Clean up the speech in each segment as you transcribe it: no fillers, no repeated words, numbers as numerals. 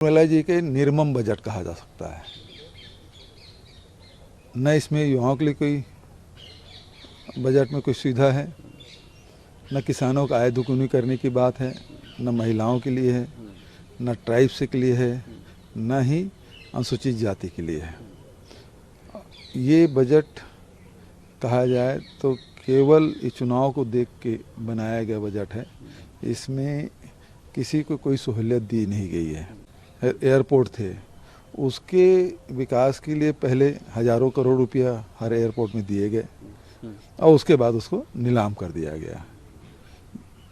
निर्मला जी के निर्मम बजट कहा जा सकता है। न इसमें युवाओं के लिए कोई बजट में कोई सुविधा है, न किसानों का आय दुगुनी करने की बात है, न महिलाओं के लिए है, न ट्राइब्स के लिए है, न ही अनुसूचित जाति के लिए है। ये बजट कहा जाए तो केवल इस चुनाव को देख के बनाया गया बजट है। इसमें किसी को कोई सहूलियत दी नहीं गई है। एयरपोर्ट थे, उसके विकास के लिए पहले हजारों करोड़ रुपया हर एयरपोर्ट में दिए गए और उसके बाद उसको नीलाम कर दिया गया।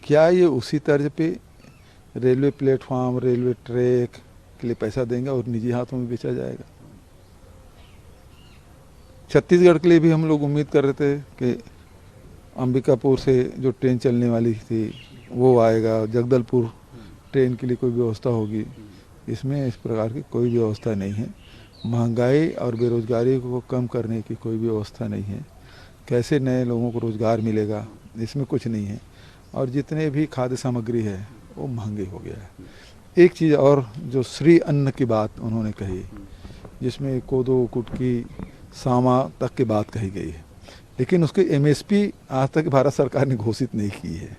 क्या ये उसी तर्ज पे रेलवे प्लेटफॉर्म, रेलवे ट्रैक के लिए पैसा देंगे और निजी हाथों में बेचा जाएगा? छत्तीसगढ़ के लिए भी हम लोग उम्मीद कर रहे थे कि अंबिकापुर से जो ट्रेन चलने वाली थी वो आएगा, जगदलपुर ट्रेन के लिए कोई व्यवस्था होगी। इसमें इस प्रकार की कोई व्यवस्था नहीं है। महंगाई और बेरोजगारी को कम करने की कोई व्यवस्था नहीं है। कैसे नए लोगों को रोजगार मिलेगा, इसमें कुछ नहीं है। और जितने भी खाद्य सामग्री है वो महंगी हो गया है। एक चीज़ और, जो श्री अन्न की बात उन्होंने कही, जिसमें कोदो, कुटकी, सामा तक की बात कही गई है, लेकिन उसकी एमएसपी आज तक भारत सरकार ने घोषित नहीं की है।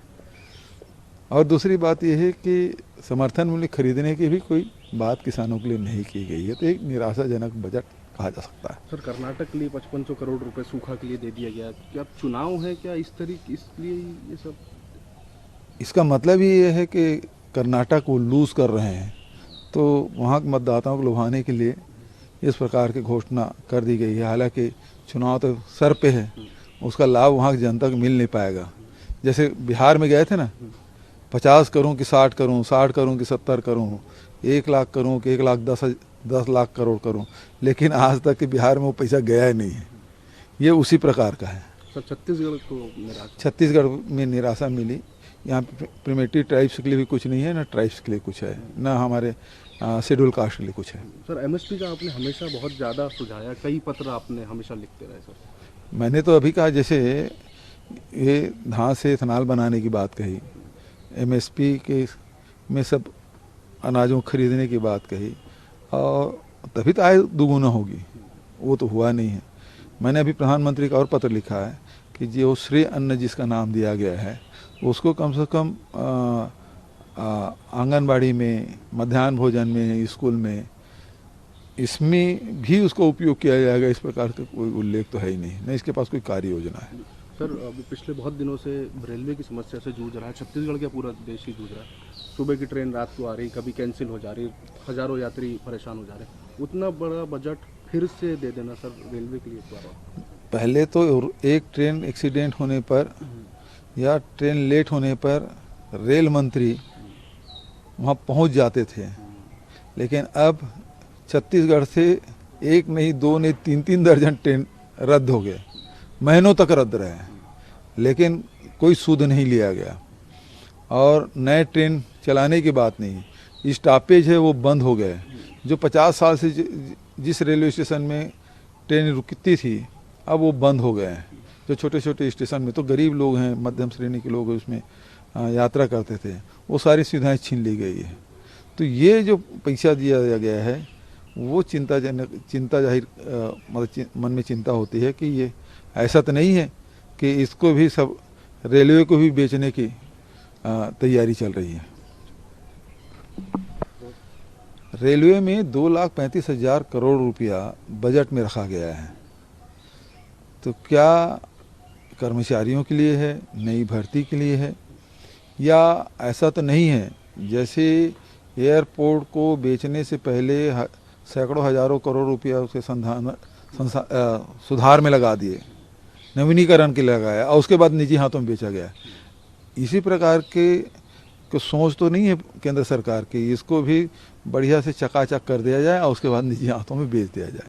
और दूसरी बात यह है कि समर्थन मूल्य खरीदने की भी कोई बात किसानों के लिए नहीं की गई है। तो एक निराशाजनक बजट कहा जा सकता है। सर, कर्नाटक के लिए 5500 करोड़ रुपए सूखा के लिए दे दिया गया। क्या चुनाव है क्या इस तरीके, इसलिए ये सब? इसका मतलब ही ये है कि कर्नाटक वो लूज़ कर रहे हैं, तो वहाँ के मतदाताओं को लुभाने के लिए इस प्रकार की घोषणा कर दी गई है। हालांकि चुनाव तो सर पे है, उसका लाभ वहाँ की जनता को मिल नहीं पाएगा। जैसे बिहार में गए थे ना, 50 करूँ कि 60 करूँ, 60 करूँ कि 70 करूँ, 1 लाख करूँ कि 1,10 लाख करोड़ करूँ, लेकिन आज तक कि बिहार में वो पैसा गया ही नहीं है। ये उसी प्रकार का है। सर, छत्तीसगढ़ को निराशा, छत्तीसगढ़ में निराशा मिली। यहाँ प्रिमेटिव ट्राइब्स के लिए भी कुछ नहीं है, ना ट्राइब्स के लिए कुछ है, ना हमारे शेड्यूल कास्ट के लिए कुछ है। सर, एमएसपी का आपने हमेशा बहुत ज़्यादा सुझाया, कई पत्र आपने हमेशा लिखते रहे सर। मैंने तो अभी कहा, जैसे ये धान से इथेनॉल बनाने की बात कही, एमएसपी के में सब अनाजों खरीदने की बात कही, और तभी तो आय दुगुना होगी। वो तो हुआ नहीं है। मैंने अभी प्रधानमंत्री का और पत्र लिखा है कि जो श्री अन्न जिसका नाम दिया गया है, उसको कम से कम आंगनबाड़ी में, मध्याह्न भोजन में, स्कूल में, इसमें भी उसका उपयोग किया जाएगा। इस प्रकार का कोई उल्लेख तो है ही नहीं, न इसके पास कोई कार्य योजना है। सर, अभी पिछले बहुत दिनों से रेलवे की समस्या से जूझ रहा है छत्तीसगढ़, क्या पूरा देश ही जूझ रहा है। सुबह की ट्रेन रात को आ रही, कभी कैंसिल हो जा रही, हजारों यात्री परेशान हो जा रहे हैं। उतना बड़ा बजट फिर से दे देना सर रेलवे के लिए इस बार। पहले तो एक ट्रेन एक्सीडेंट होने पर या ट्रेन लेट होने पर रेल मंत्री वहाँ पहुँच जाते थे, लेकिन अब छत्तीसगढ़ से एक नहीं, दो नहीं, 3-3 दर्जन ट्रेन रद्द हो गए। महीनों तक रद्द रहे, लेकिन कोई सुध नहीं लिया गया। और नए ट्रेन चलाने की बात नहीं, स्टॉपेज है वो बंद हो गए। जो 50 साल से जिस रेलवे स्टेशन में ट्रेन रुकती थी, अब वो बंद हो गए हैं। जो छोटे छोटे स्टेशन में तो गरीब लोग हैं, मध्यम श्रेणी के लोग उसमें यात्रा करते थे, वो सारी सुविधाएं छीन ली गई है। तो ये जो पैसा दिया गया है वो चिंता जाहिर, मतलब मन में चिंता होती है कि ये ऐसा तो नहीं है कि इसको भी सब रेलवे को भी बेचने की तैयारी चल रही है। रेलवे में 2,35,000 करोड़ रुपया बजट में रखा गया है। तो क्या कर्मचारियों के लिए है, नई भर्ती के लिए है, या ऐसा तो नहीं है जैसे एयरपोर्ट को बेचने से पहले सैकड़ों हजारों करोड़ रुपया उसके सुधार में लगा दिए, नवीनीकरण के लगाया और उसके बाद निजी हाथों में बेचा गया। इसी प्रकार के सोच तो नहीं है केंद्र सरकार की। इसको भी बढ़िया से चकाचक कर दिया जाए और उसके बाद निजी हाथों में बेच दिया जाए।